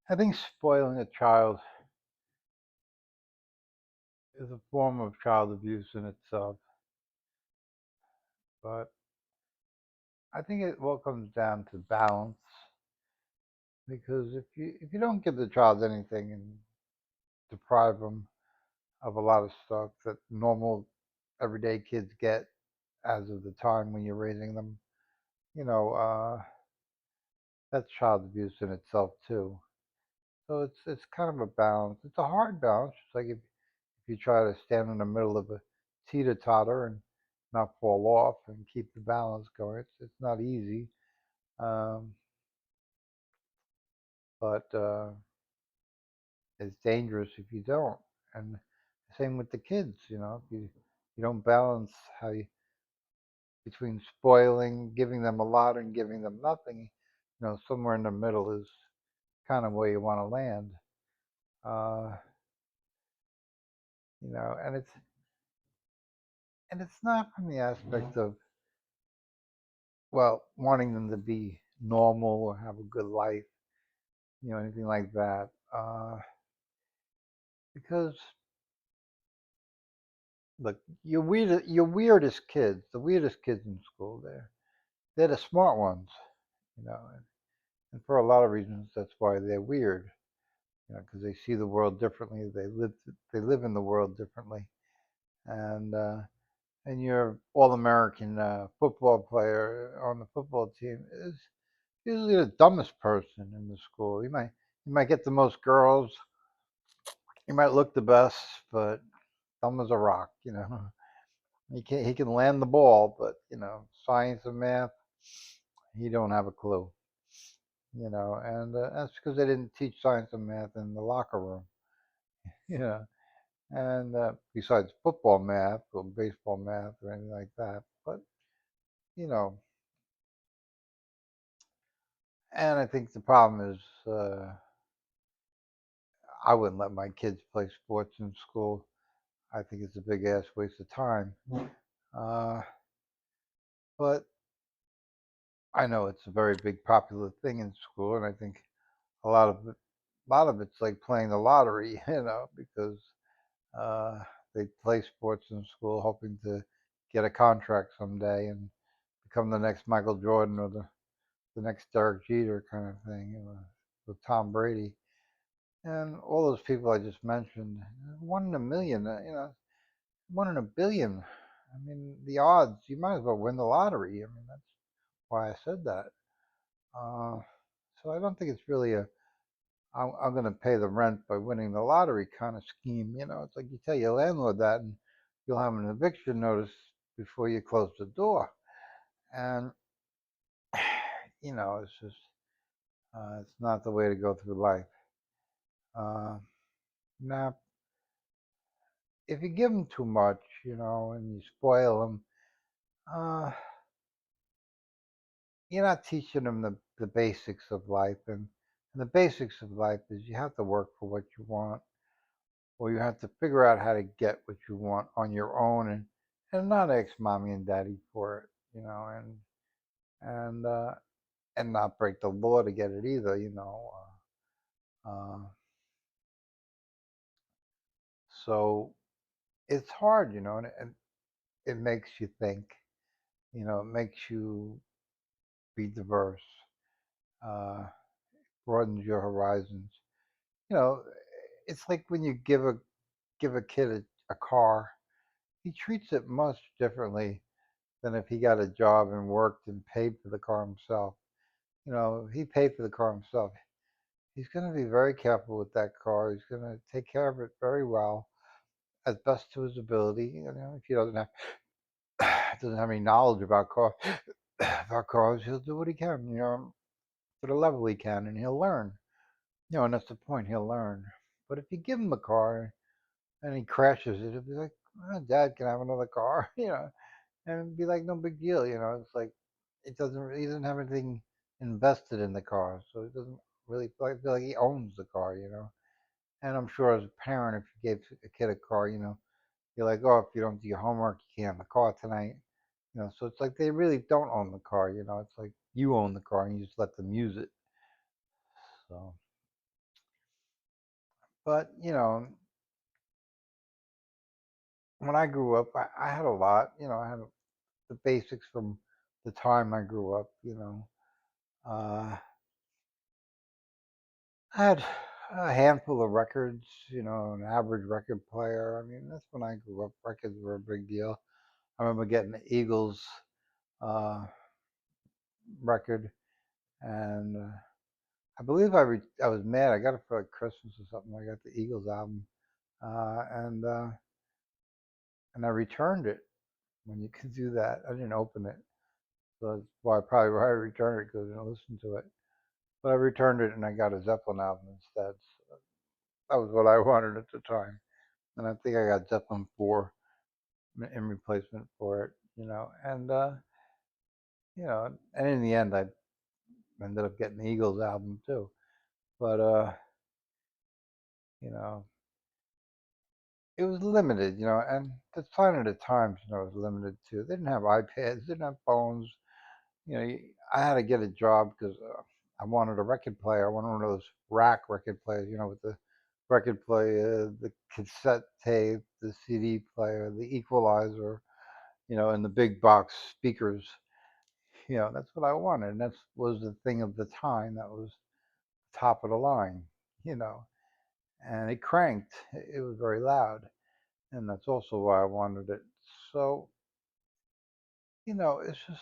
I think spoiling a child is a form of child abuse in itself, but I think it all comes down to balance because if you don't give the child anything and deprive them of a lot of stuff that normal everyday kids get as of the time when you're raising them, you know, that's child abuse in itself too. So it's kind of a balance. It's a hard balance. It's like if you try to stand in the middle of a teeter totter and not fall off and keep the balance going. It's not easy, um, but it's dangerous if you don't. And same with the kids. If you don't balance how you between spoiling, giving them a lot, and giving them nothing. Somewhere in the middle is kind of where you want to land. Uh, and it's not from the aspect of, well, wanting them to be normal or have a good life, anything like that. Because look, the weirdest kids in school, they're the smart ones, and for a lot of reasons, that's why they're weird, because they see the world differently, they live in the world differently, and your all-American football player on the football team is usually the dumbest person in the school. You might get the most girls, you might look the best, but dumb as a rock. He can land the ball, but science and math, he don't have a clue. And that's because they didn't teach science and math in the locker room. You know, and besides football math or baseball math or anything like that, but you know, and I think the problem is I wouldn't let my kids play sports in school. I think it's a big ass waste of time. Uh, but I know it's a very big popular thing in school, and I think a lot of it's like playing the lottery, because uh, they play sports in school hoping to get a contract someday and become the next Michael Jordan or the next Derek Jeter kind of thing, with Tom Brady. And all those people I just mentioned, one in a million, 1 in a billion. I mean, the odds, you might as well win the lottery. I mean, that's why I said that. Uh, so I don't think it's really I'm going to pay the rent by winning the lottery kind of scheme. It's like you tell your landlord that, and you'll have an eviction notice before you close the door. And, it's not the way to go through life. Uh, Now, if you give them too much, and you spoil them, uh, you're not teaching them the basics of life. And the basics of life is you have to work for what you want, or you have to figure out how to get what you want on your own, and not ask mommy and daddy for it, and not break the law to get it either. Uh, so it's hard, and it makes you think, it makes you be diverse, uh, broadens your horizons. You know, it's like when you give a kid a car, he treats it much differently than if he got a job and worked and paid for the car himself. If he paid for the car himself, he's going to be very careful with that car. He's going to take care of it very well, as best to his ability. If he doesn't have any knowledge about cars, he'll do what he can. To the level he can, and he'll learn. And that's the point. He'll learn. But if you give him a car and he crashes it, he'll be like, oh, "Dad, can I have another car?" And it'd be like no big deal. It's like he doesn't have anything invested in the car, so he doesn't really feel like he owns the car. And I'm sure as a parent, if you gave a kid a car, you're like, oh, if you don't do your homework, you can't have the car tonight. So it's like they really don't own the car. It's like you own the car and you just let them use it. So, but when I grew up, I had a lot. I had the basics from the time I grew up. I had a handful of records. An average record player. I mean, that's when I grew up. Records were a big deal. I remember getting the Eagles uh, record, and I believe I was mad. I got it for like Christmas or something. I got the Eagles album, and I returned it when you could do that. I didn't open it, so that's why I returned it because I didn't listen to it. But I returned it and I got a Zeppelin album instead. So that was what I wanted at the time, and I think I got Zeppelin 4 in replacement for it. And in the end, I ended up getting the Eagles album too. But you know, it was limited, and the Planet of Times, was limited too. They didn't have iPads, didn't have phones. I had to get a job because I wanted a record player. I wanted one of those rack record players, with the record player, the cassette tape, the CD player, the equalizer, and the big box speakers. That's what I wanted, and that was the thing of the time. That was top of the line, you know, and it cranked. It was very loud, and that's also why I wanted it. So, it's just,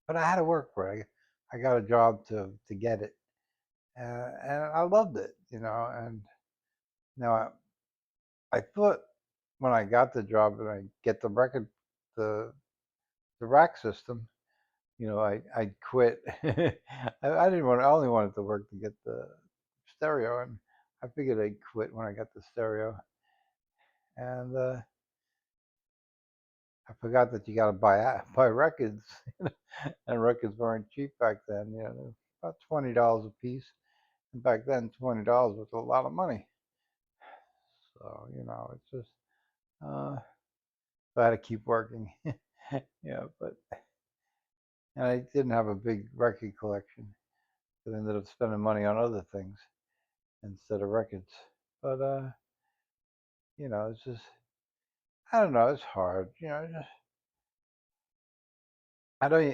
but I had to work for it. I got a job to get it, and I loved it, And now I thought when I got the job and I get the record, the the rack system, I quit. I didn't want. I only wanted to work to get the stereo, and I figured I'd quit when I got the stereo. And I forgot that you got to buy records, and records weren't cheap back then. They were about $20 a piece. And back then, $20 was a lot of money. So it's just uh, so I had to keep working. But and I didn't have a big record collection, so I ended up spending money on other things instead of records. But it's just I don't know. It's hard. Just I don't.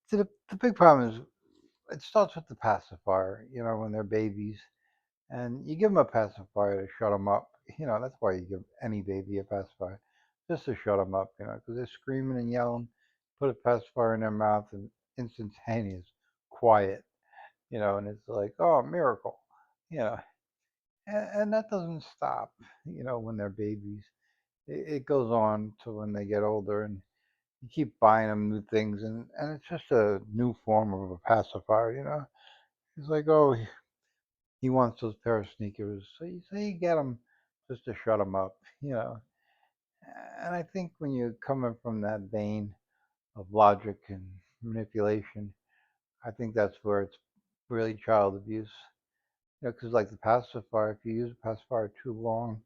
See, the big problem is it starts with the pacifier. When they're babies, and you give them a pacifier to shut them up. That's why you give any baby a pacifier, just to shut them up. Because they're screaming and yelling. Put a pacifier in their mouth and instantaneous quiet. And it's like, oh, miracle. You know, and that doesn't stop. When they're babies, it goes on to when they get older, and you keep buying them new things, and it's just a new form of a pacifier. It's like, oh, he wants those pair of sneakers, so you get them just to shut him up. You know, and I think when you're coming from that vein of logic and manipulation, I think that's where it's really child abuse. Because like the pacifier, if you use a pacifier too long,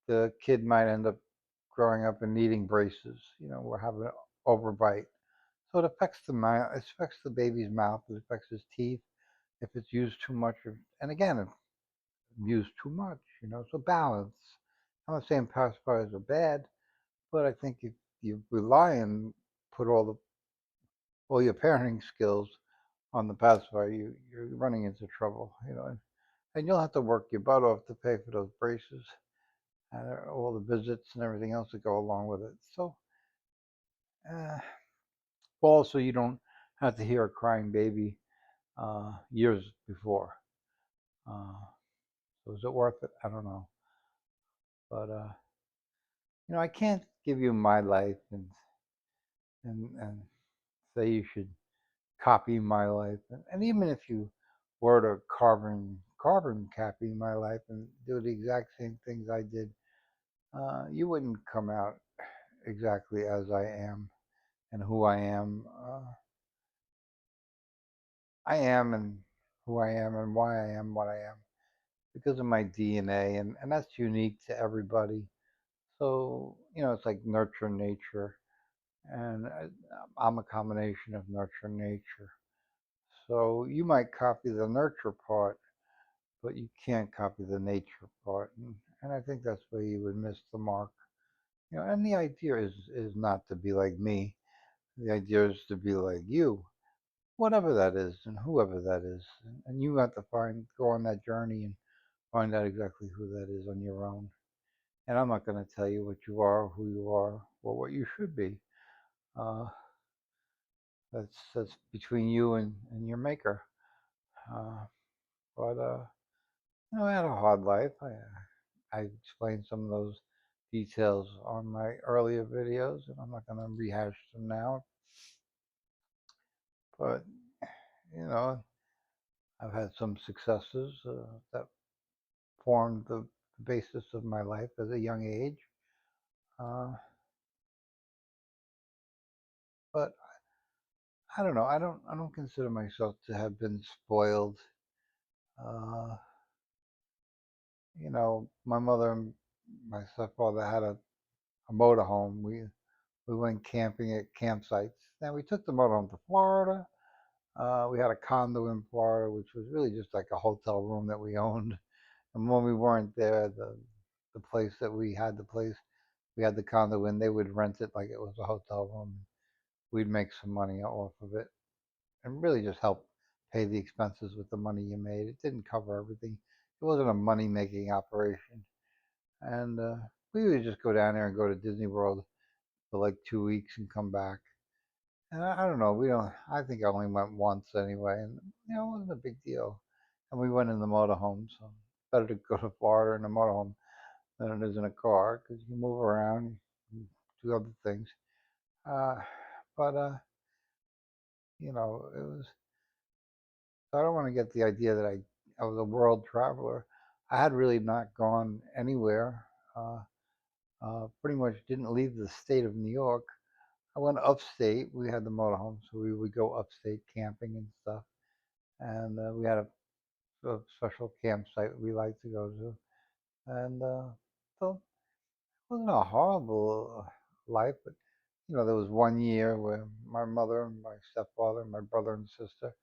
the kid might end up growing up and needing braces, or having an overbite. So it affects the mouth, it affects the baby's mouth, it affects his teeth if it's used too much. And again, if used too much, so balance. I'm not saying pacifiers are bad, but I think if you rely and put all your parenting skills on the pacifier, you're running into trouble, and you'll have to work your butt off to pay for those braces and all the visits and everything else that go along with it. So, uh, also, you don't have to hear a crying baby years before. Uh, so, is it worth it? I don't know, but I can't give you my life and say you should copy my life, and even if you were to carbon copy my life and do the exact same things I did, you wouldn't come out exactly as I am and who I am. I am and who I am and why I am what I am because of my DNA, and that's unique to everybody. So, it's like nurture nature, and I'm a combination of nurture and nature. So you might copy the nurture part, but you can't copy the nature part. And I think that's where you would miss the mark. And the idea is not to be like me. The idea is to be like you, whatever that is, and whoever that is. And you have to go on that journey and find out exactly who that is on your own. And I'm not going to tell you what you are, who you are, or what you should be. Uh, that's between you and your maker. Uh, but I had a hard life. I explained some of those details on my earlier videos, and I'm not going to rehash them now. But you know, I've had some successes that formed the basis of my life at a young age. Uh, but I don't know. I don't consider myself to have been spoiled. Uh, my mother and my stepfather had a motorhome. We went camping at campsites. Then we took the motorhome to Florida. We had a condo in Florida, which was really just like a hotel room that we owned. And when we weren't there, the place that we had the condo in, they would rent it like it was a hotel room. We'd make some money off of it, and really just help pay the expenses with the money you made. It didn't cover everything. It wasn't a money making operation, and we would just go down there and go to Disney World for like 2 weeks and come back. And I don't know. We don't. I think I only went once anyway, and it wasn't a big deal. And we went in the motorhome, so better to go to Florida in a motorhome than it is in a car because you can move around and do other things. Uh, but it was. I don't want to get the idea that I was a world traveler. I had really not gone anywhere. Uh, Pretty much didn't leave the state of New York. I went upstate. We had the motorhome, so we would go upstate camping and stuff. And we had a special campsite we liked to go to. And so it wasn't a horrible life, but there was one year where my mother and my stepfather and my brother and sister,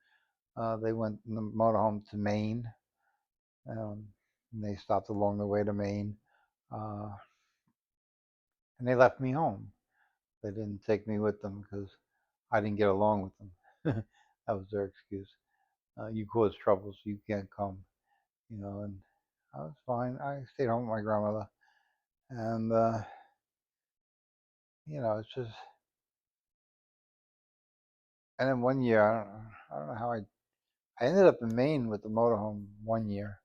they went in the motorhome to Maine. And they stopped along the way to Maine, uh, and they left me home. They didn't take me with them because I didn't get along with them. That was their excuse. You cause trouble, so you can't come. And I was fine. I stayed home with my grandmother, and it's just. And then one year, I don't know how I ended up in Maine with the motorhome one year.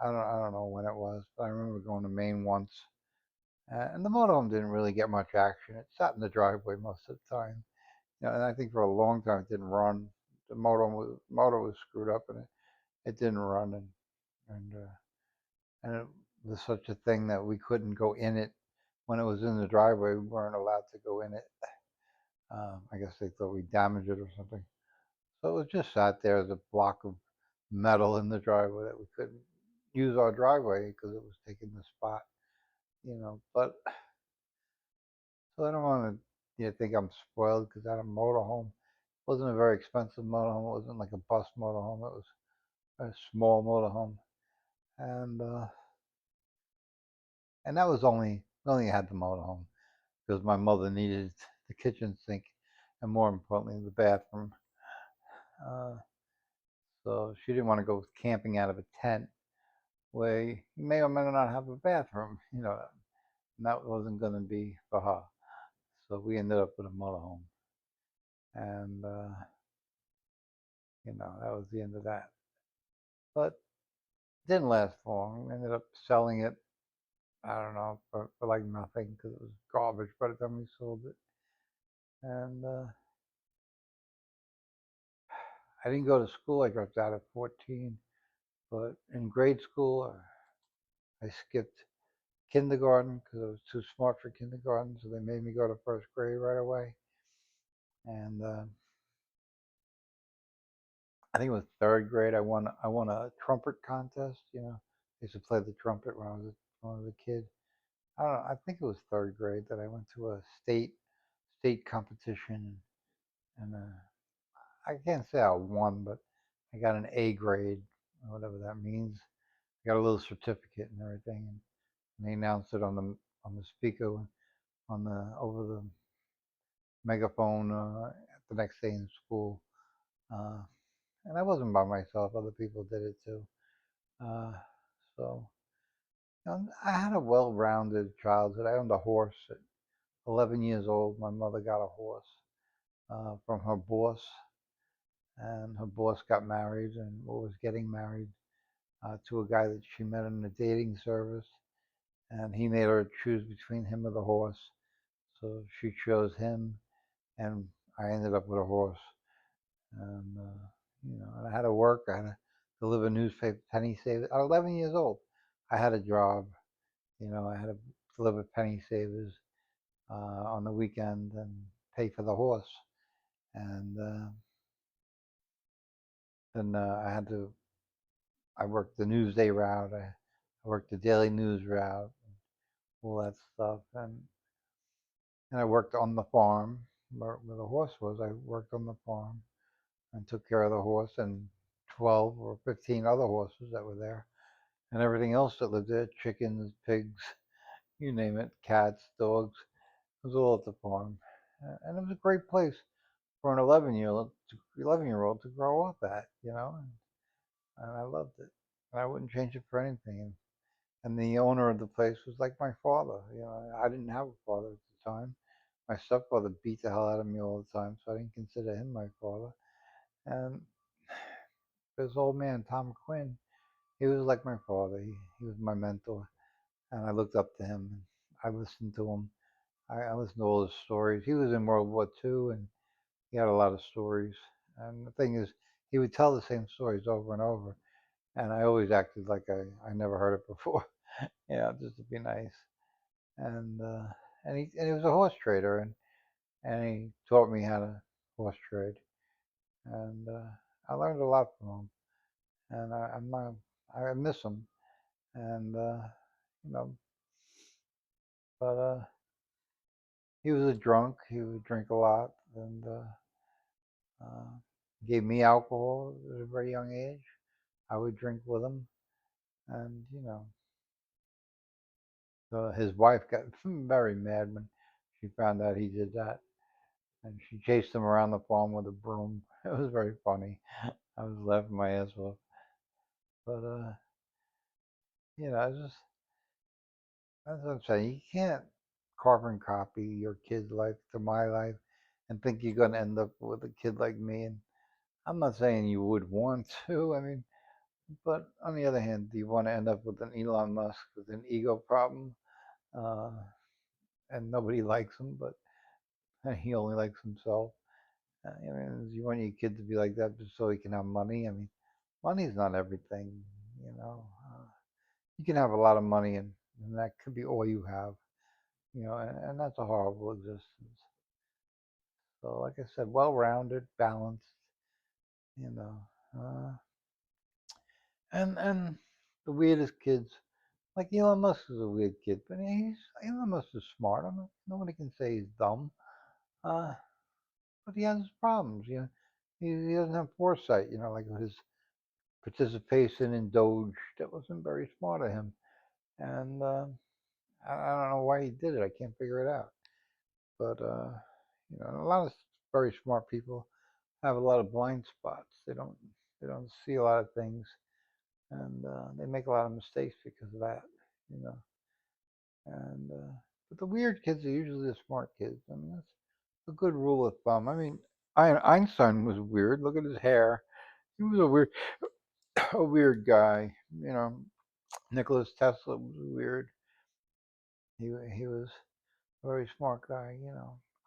I don't know when it was, but I remember going to Maine once. And the motorhome didn't really get much action. It sat in the driveway most of the time. And I think for a long time it didn't run. The motor was screwed up, and it didn't run. And it was such a thing that we couldn't go in it when it was in the driveway. We weren't allowed to go in it. I guess they thought we damaged it or something. So it was just sat there as a block of metal in the driveway that we couldn't use our driveway because it was taking the spot. But so I don't want to think I'm spoiled because I had a motorhome. It wasn't a very expensive motorhome. It wasn't like a bus motorhome. It was a small motorhome, and that was we only had the motorhome because my mother needed the kitchen sink, and more importantly, the bathroom. Uh, so she didn't want to go camping out of a tent where you may or may not have a bathroom. And that wasn't going to be for her. So we ended up with a motorhome, and that was the end of that. But it didn't last long. We ended up selling it. I don't know for like nothing because it was garbage by the time we sold it. And I didn't go to school. I dropped out at 14. But in grade school, I skipped kindergarten because I was too smart for kindergarten. So they made me go to first grade right away. And I think it was third grade. I won a trumpet contest. I used to play the trumpet when I was a kid. I don't know. I think it was third grade that I went to a state competition, and I can't say I won, but I got an A grade, whatever that means. I got a little certificate and everything, and they announced it on the speaker on the over the megaphone at the next day in school. Uh, and I wasn't by myself; other people did it too. Uh, so I had a well-rounded childhood. I owned a horse at 11 years old. My mother got a horse from her boss, and her boss got married and was getting married to a guy that she met in a dating service, and he made her choose between him or the horse. So she chose him, and I ended up with a horse. And and I had to work. I had to deliver newspaper penny savers. At 11 years old, I had a job. I had to deliver penny savers on the weekend and pay for the horse. And then I worked the Newsday route. I worked the Daily News route, all that stuff. And I worked on the farm where the horse was. I worked on the farm and took care of the horse and 12 or 15 other horses that were there and everything else that lived there, chickens, pigs, you name it, cats, dogs. It was all at the farm. And it was a great place for an 11-year old to grow up at. And I loved it. And I wouldn't change it for anything. And the owner of the place was like my father. I didn't have a father at the time. My stepfather beat the hell out of me all the time, so I didn't consider him my father. And this old man, Tom Quinn, he was like my father. He was my mentor, and I looked up to him. I listened to him. I listened to all his stories. He was in World War II, and he had a lot of stories. And the thing is, he would tell the same stories over and over, and I always acted like I never heard it before. Just to be nice. And he was a horse trader, and he taught me how to horse trade, and I learned a lot from him. And I'm not, I miss him, and you know, but he was a drunk. He would drink a lot, and uh, gave me alcohol at a very young age. I would drink with him, and his wife got very mad when she found out he did that, and she chased him around the farm with a broom. It was very funny. I was laughing my ass off, but it's just that's what I'm saying. You can't carbon copy your kid's life to my life and think you're going to end up with a kid like me. And I'm not saying you would want to. I mean, but on the other hand, do you want to end up with an Elon Musk with an ego problem? Uh, and nobody likes him, but he only likes himself. Do you want your kid to be like that just so he can have money? I mean, money's not everything, you know. You can have a lot of money and that could be all you have, and that's a horrible existence. So, like I said, well-rounded, balanced, you know, uh, and the weirdest kids, like Elon Musk is a weird kid, but Elon Musk is smart. Nobody can say he's dumb, uh, but he has his problems. He doesn't have foresight. Like his participation in Doge, that wasn't very smart of him, and I don't know why he did it. I can't figure it out. But a lot of very smart people have a lot of blind spots. They don't see a lot of things, and they make a lot of mistakes because of that. You know, and but the weird kids are usually the smart kids. I mean, that's a good rule of thumb. I mean, Einstein was weird. Look at his hair. He was a weird, a weird guy. You know, Nicholas Tesla was weird. He was a very smart guy.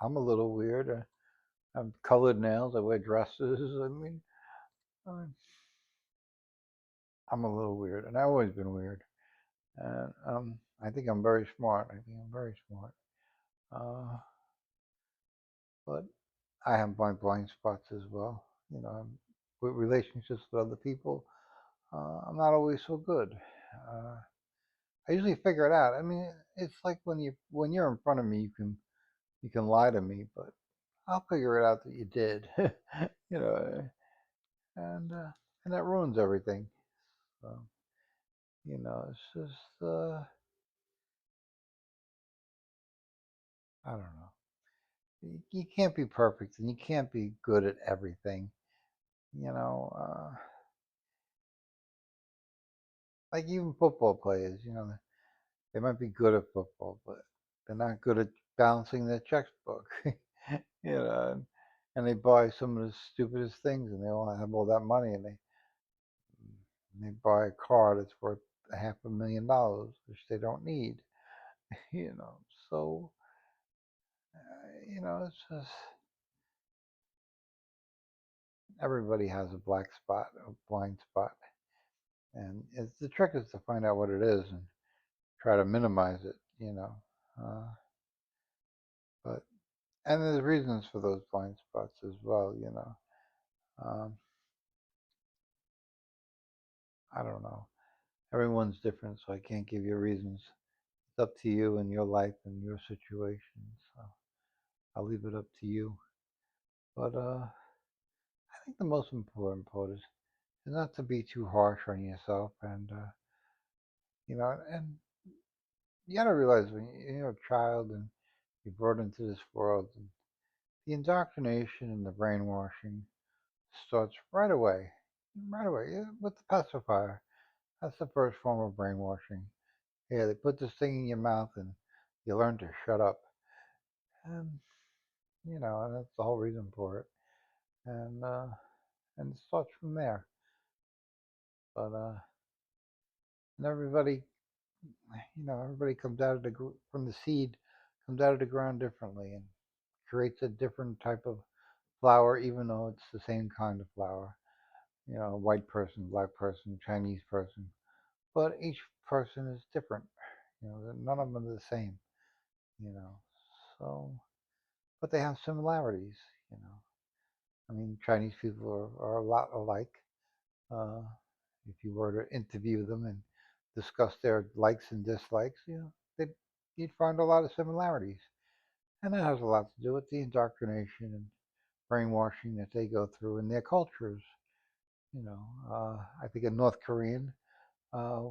I'm a little weird. I have colored nails. I wear dresses. I mean, I'm I'm a little weird, and I've always been weird. And I think I'm very smart. I think I'm very smart. Uh, but I have my blind spots as well. With relationships with other people, I'm not always so good. Uh, I usually figure it out. I mean, it's like when you're in front of me, you can lie to me, but I'll figure it out that you did. ruins everything. So, it's just, I don't know. You can't be perfect and you can't be good at everything. You know, like even football players, they might be good at football, but they're not good at balancing their checkbook. And they buy some of the stupidest things, and they all have all that money, and they buy a car that's worth $500,000, which they don't need. You know, so it's just everybody has a black spot, a blind spot, and the trick is to find out what it is and try to minimize it. Uh, but and there's reasons for those blind spots as well. Um, I don't know. Everyone's different, so I can't give you reasons. It's up to you and your life and your situation. So I'll leave it up to you. But I think the most important part is not to be too harsh on yourself, and and you gotta realize when you're a child and you're brought into this world, and the indoctrination and the brainwashing starts right away, yeah, with the pacifier. That's the first form of brainwashing. Yeah, they put this thing in your mouth and you learn to shut up. And, and that's the whole reason for it. And it starts from there. But, and everybody comes out of from the seed, comes out of the ground differently and creates a different type of flower, even though it's the same kind of flower. White person, black person, Chinese person. But each person is different. None of them are the same, you know. So, but they have similarities, you know. I mean, Chinese people are a lot alike. Uh, if you were to interview them and discuss their likes and dislikes, you'd find a lot of similarities. And that has a lot to do with the indoctrination and brainwashing that they go through in their cultures. I think a North Korean uh,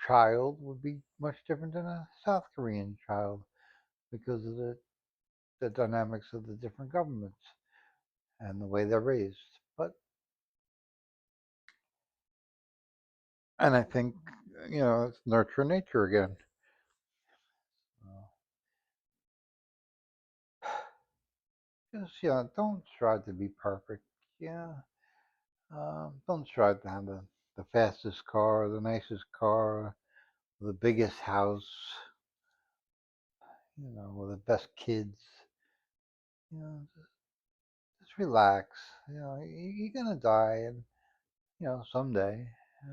child would be much different than a South Korean child because of the dynamics of the different governments and the way they're raised. And I think, it's nurture nature again. Uh, just, don't strive to be perfect. Yeah. Don't strive to have the fastest car, the nicest car, the biggest house, or the best kids. Just relax. You're going to die, and, someday. I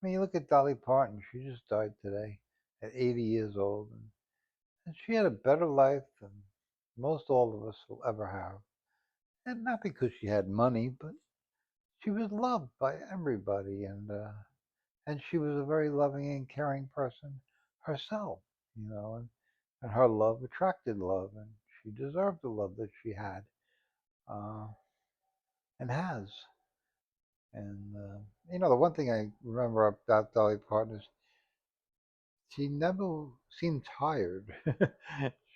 mean, you look at Dolly Parton. She just died today at 80 years old. And she had a better life than most all of us will ever have. And not because she had money, but she was loved by everybody. And she was a very loving and caring person herself, and her love attracted love. And she deserved the love that she had uh, and has. And, the one thing I remember about Dolly Parton is she never seemed tired.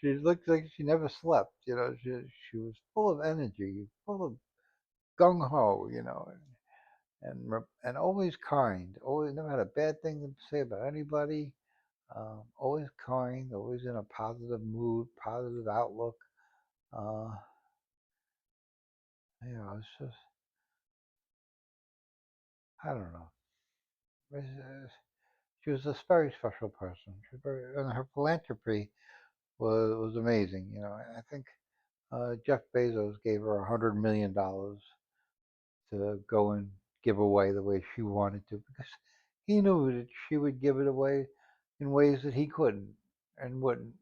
She looked like she never slept. She was full of energy, full of gung ho. And always kind. Always never had a bad thing to say about anybody. Always kind. Always in a positive mood, positive outlook. Uh, it's just I don't know. She was a very special person. And her philanthropy was amazing. I think Jeff Bezos gave her $100 million to go and give away the way she wanted to because he knew that she would give it away in ways that he couldn't and wouldn't.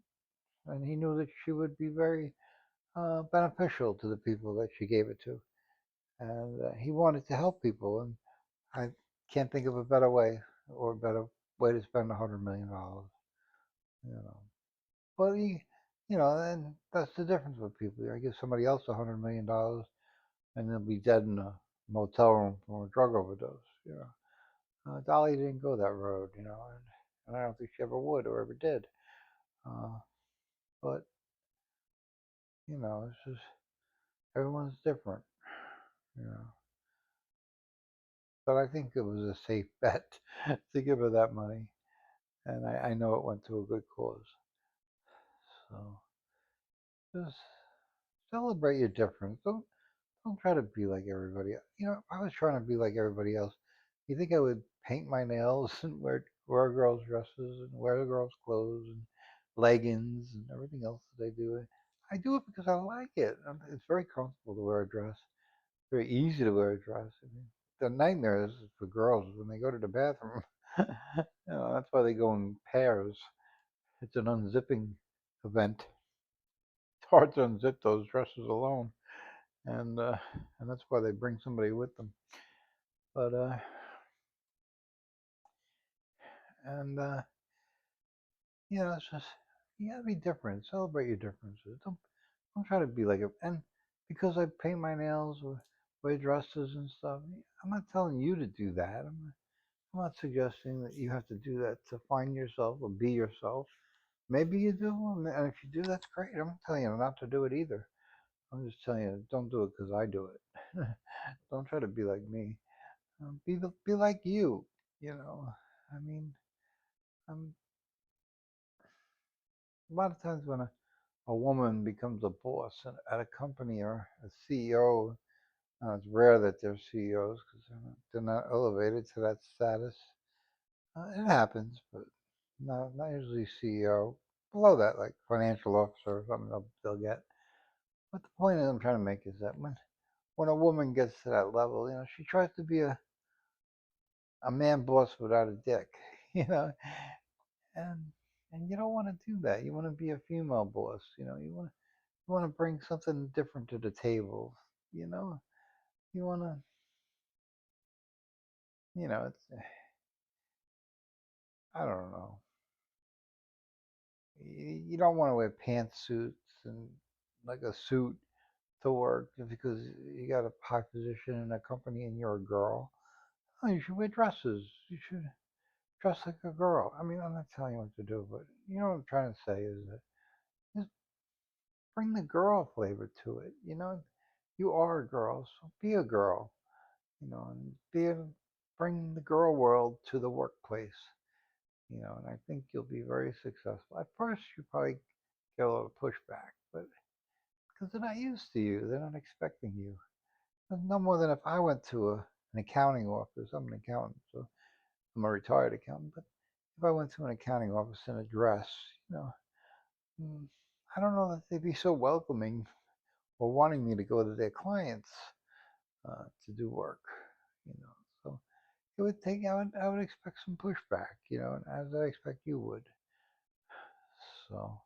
And he knew that she would be very beneficial to the people that she gave it to. And he wanted to help people. And I can't think of a better way or a better way to spend $100 million. You know. But and that's the difference with people. I give somebody else $100 million and they'll be dead in motel room from a drug overdose. Dolly didn't go that road, and I don't think she ever would or ever did. Uh, but it's just everyone's different, you know. But I think it was a safe bet to give her that money, and I know it went to a good cause. So just celebrate your difference. Don't try to be like everybody. If I was trying to be like everybody else, you think I would paint my nails and wear girls' dresses and wear girls' clothes and leggings and everything else that I do? I do it because I like it. It's very comfortable to wear a dress. Very easy to wear a dress. I mean, the nightmare is for girls when they go to the bathroom. That's why they go in pairs. It's an unzipping event. It's hard to unzip those dresses alone, and that's why they bring somebody with them. But and it's just you gotta be different. Celebrate your differences. Don't try to be like it. And because I paint my nails or wear dresses and stuff, I'm not telling you to do that. I'm not suggesting that you have to do that to find yourself or be yourself. Maybe you do, and if you do, that's great. I'm not telling you not to do it either. I'm just telling you, don't do it because I do it. Don't try to be like me. Be like you. You know, I mean, I'm a lot of times when a woman becomes a boss at a company or a CEO, it's rare that they're CEOs because they're not elevated to that status. It happens, but not usually CEO. Below that, like financial officer or something, they'll get. But the point I'm trying to make is that when a woman gets to that level, she tries to be a man boss without a dick, you know, and and you don't want to do that. You want to be a female boss, you want to bring something different to the table, you know. You want to, it's I don't know. You don't want to wear pantsuits and like a suit to work just because you got a high position in a company and you're a girl. Oh, you should wear dresses. You should dress like a girl. I mean, I'm not telling you what to do, but what I'm trying to say is that just bring the girl flavor to it. You are a girl, so be a girl. And bring the girl world to the workplace. And I think you'll be very successful. At first, you probably get a little pushback, but because they're not used to you, they're not expecting you. No more than if I went to an accounting office. I'm an accountant, so I'm a retired accountant. But if I went to an accounting office in a dress, you know, mm, I don't know that they'd be so welcoming or wanting me to go to their clients to do work. So it would take. I would expect some pushback, as I expect you would. So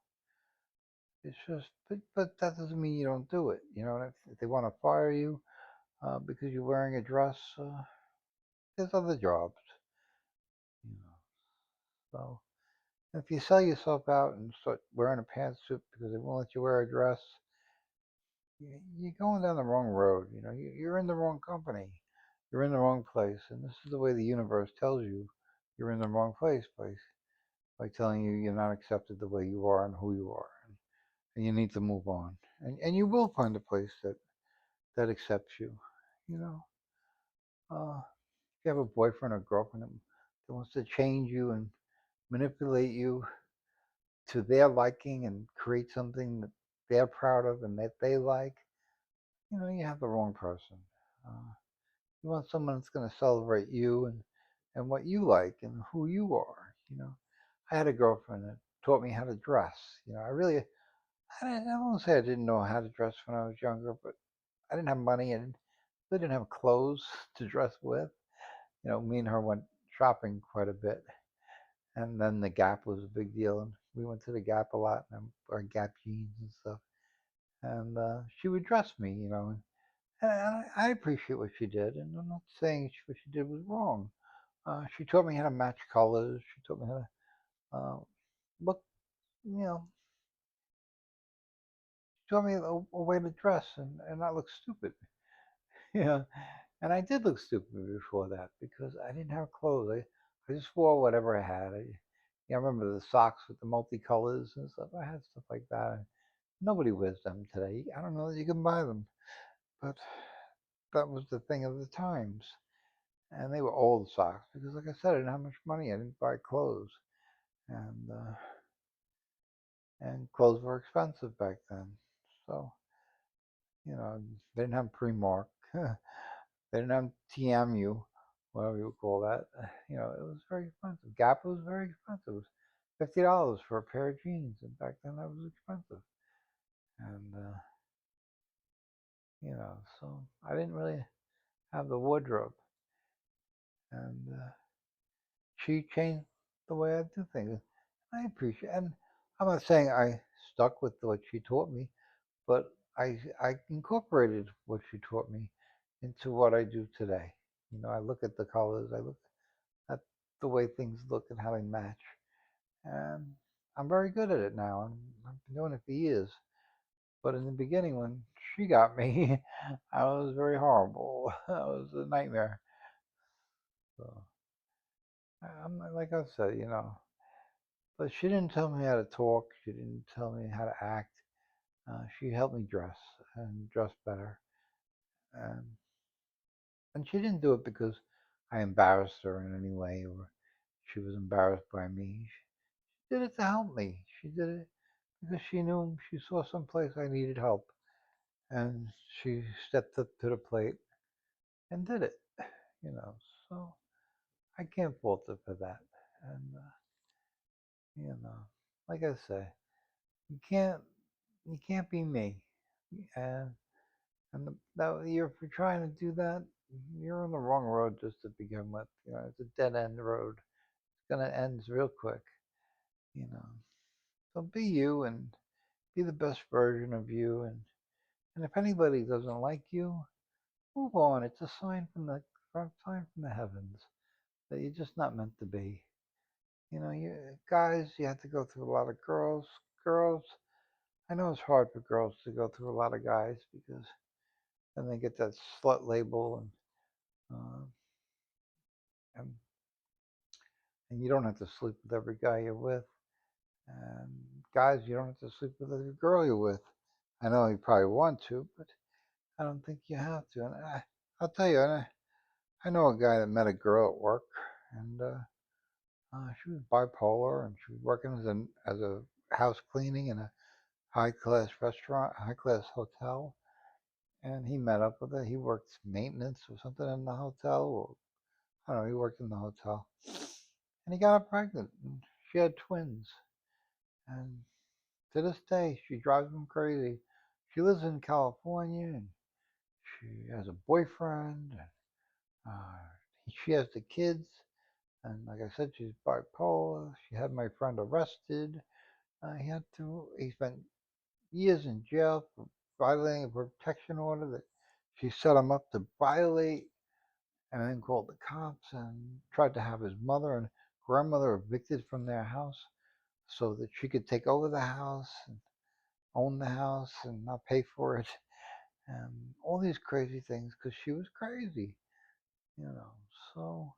it's just, but that doesn't mean you don't do it. If they want to fire you because you're wearing a dress, there's other jobs. You know. So if you sell yourself out and start wearing a pantsuit because they won't let you wear a dress, you're going down the wrong road. You're in the wrong company. You're in the wrong place. And this is the way the universe tells you you're in the wrong place by telling you you're not accepted the way you are and who you are. And you need to move on. And you will find a place that accepts you. You know, if you have a boyfriend or girlfriend that wants to change you and manipulate you to their liking and create something that they're proud of and that they like, you have the wrong person. Uh, you want someone that's going to celebrate you and what you like and who you are. I had a girlfriend that taught me how to dress. I won't say I didn't know how to dress when I was younger, but I didn't have money and we didn't have clothes to dress with. Me and her went shopping quite a bit. And then the Gap was a big deal, and we went to the Gap a lot, and our Gap jeans and stuff. And she would dress me, and I appreciate what she did, and I'm not saying what she did was wrong. She taught me how to match colors. She taught me how to look, you know, she taught me a way to dress and not look stupid. Yeah, And I did look stupid before that because I didn't have clothes. I just wore whatever I had. Yeah, I remember the socks with the multicolors and stuff. I had stuff like that. Nobody wears them today. I don't know that you can buy them, but that was the thing of the times. And they were old socks because, like I said, I didn't have much money. I didn't buy clothes, and clothes were expensive back then. So they didn't have Primark. They didn't have TMU, whatever you call that. It was very expensive. Gap was very expensive. It was $50 for a pair of jeans, and back then that was expensive. And so I didn't really have the wardrobe, and she changed the way I do things. I appreciate, and I'm not saying I stuck with what she taught me, but I incorporated what she taught me into what I do today. I look at the colors, I look at the way things look and how they match, and I'm very good at it now. I've been doing it for years. But in the beginning, when she got me, I was very horrible. I was a nightmare. So I'm like I said, but she didn't tell me how to talk. She didn't tell me how to act. She helped me dress and dress better. And and she didn't do it because I embarrassed her in any way or she was embarrassed by me. She did it to help me. She did it because she knew she saw someplace I needed help. And she stepped up to the plate and did it, you know. So I can't fault her for that. And, you know, like I say, you can't, you can't be me. And, you're for trying to do that, you're on the wrong road just to begin with. It's a dead end road. It's going to end real quick, you know. So be you and be the best version of you. And if anybody doesn't like you, move on. It's a sign from the heavens that you're just not meant to be. You guys, you have to go through a lot of girls. Girls, I know it's hard for girls to go through a lot of guys because then they get that slut label, and and you don't have to sleep with every guy you're with. And guys, you don't have to sleep with every girl you're with. I know you probably want to, but I don't think you have to. And I'll tell you, I know a guy that met a girl at work, and she was bipolar, and she was working as a house cleaning in a high class restaurant, high class hotel. And he met up with her. He worked maintenance or something in the hotel. Or, I don't know. He worked in the hotel, and he got her pregnant. And she had twins. And to this day, she drives him crazy. She lives in California, and she has a boyfriend. And, she has the kids. And like I said, she's bipolar. She had my friend arrested. He spent years in jail for violating a protection order that she set him up to violate, and then called the cops and tried to have his mother and grandmother evicted from their house so that she could take over the house and own the house and not pay for it, and all these crazy things because she was crazy, you know. So,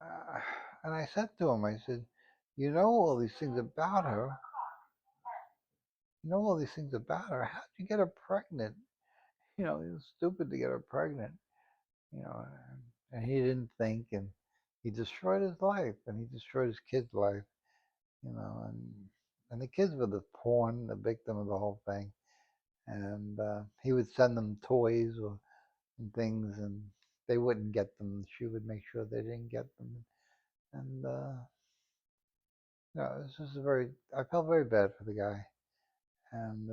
uh, and I said to him, I said, you know all these things about her. You know all these things about her. How'd you get her pregnant? It was stupid to get her pregnant. And he didn't think, and he destroyed his life, and he destroyed his kid's life. And the kids were the pawn, the victim of the whole thing. And he would send them toys and things, and they wouldn't get them. She would make sure they didn't get them. And this was I felt very bad for the guy. And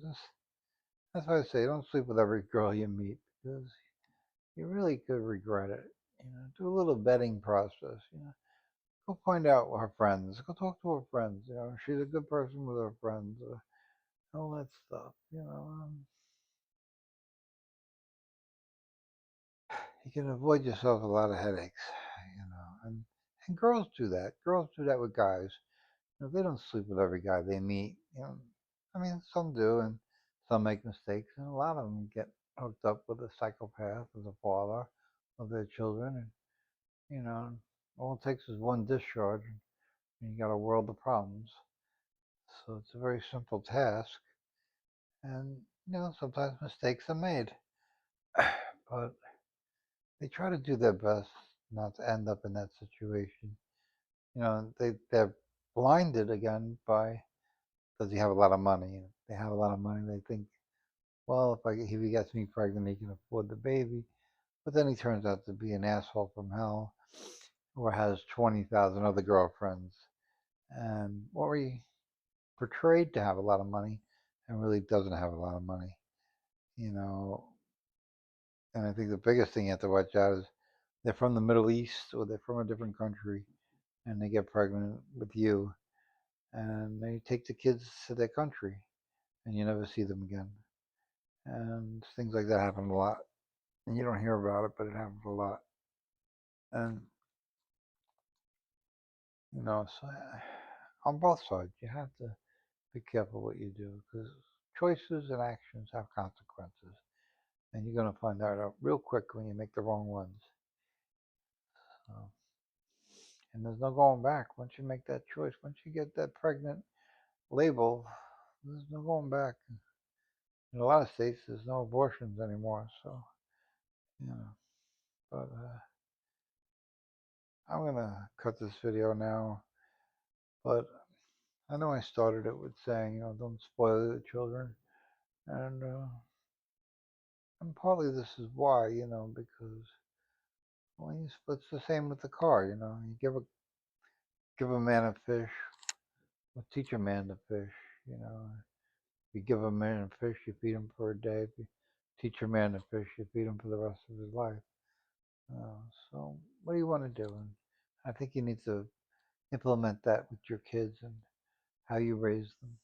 just that's why I say don't sleep with every girl you meet because you really could regret it. Do a little vetting process. Go find out her friends. Go talk to her friends. She's a good person with her friends. All that stuff. You can avoid yourself a lot of headaches. And girls do that. Girls do that with guys. They don't sleep with every guy they meet. I mean, some do, and some make mistakes, and a lot of them get hooked up with a psychopath as a father of their children, and you know, all it takes is one discharge, and you got a world of problems. So it's a very simple task, and sometimes mistakes are made, but they try to do their best not to end up in that situation. They're blinded again by, does he have a lot of money? If they have a lot of money, they think, well, if he gets me pregnant, he can afford the baby. But then he turns out to be an asshole from hell, or has 20,000 other girlfriends, or he portrayed to have a lot of money and really doesn't have a lot of money. You know, and I think the biggest thing you have to watch out is they're from the Middle East or they're from a different country and they get pregnant with you and they take the kids to their country and you never see them again. And things like that happen a lot. And you don't hear about it, but it happens a lot. And, so on both sides, you have to be careful what you do because choices and actions have consequences. And you're going to find that out real quick when you make the wrong ones. So, and there's no going back. Once you make that choice, once you get that pregnant label, there's no going back. In a lot of states, there's no abortions anymore. So, you know, but I'm going to cut this video now. But I know I started it with saying, don't spoil the children. And partly this is why, because well, it's the same with the car. You give a man a fish, or teach a man to fish. You know, if you give a man a fish, you feed him for a day. If you teach a man to fish, you feed him for the rest of his life. So what do you want to do? And I think you need to implement that with your kids and how you raise them.